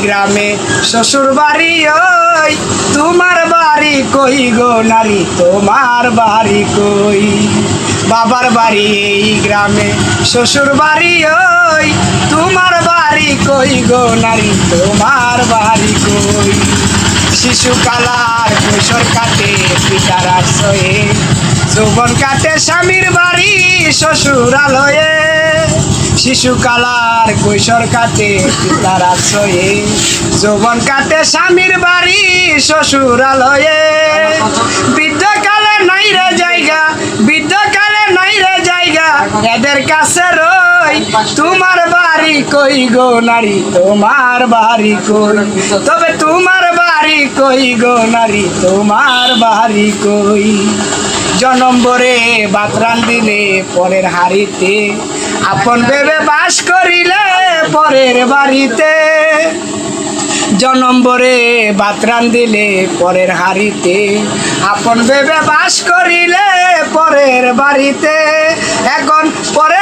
গ্রামে শ্বশুর বাড়ি ওই, তোমার বাড়ি কই গো নারী, তোমার বাড়ি কই। বাবার বাড়ি এই গ্রামে শ্বশুর বাড়ি ওই, তোমার বাড়ি কই গো নারী, তোমার বাড়ি কই। শিশুকালার কৈশোর কাটে পিতার আশ্রয়ে, যৌবন কাটে স্বামীর বাড়ি শ্বশুরালয়ে। শিশুকালার কৈশোর কাটে পিতার আশ্রয়ে, যৌবন কাটে স্বামীর বাড়ি শ্বশুরালয়ে। বৃদ্ধকালে নাই রে জায়গা, বৃদ্ধকালে নাই রে জায়গা, এদের কাছে রই, তোমার বাড়ি কই গো নারী, তোমার বাড়ি কই। তবে তোমার বাড়ি কই গো নারী, তোমার বাড়ি কই। জনম ভরে ভাত রান্ধিলে পরের হাড়িতে, আপন ভেবে বাস করিলে পরের বাড়িতে। জনম ভরে ভাত রান্ধিলে পরের হাড়িতে, আপন ভেবে বাস করিলে পরের বাড়িতে। এখন পরের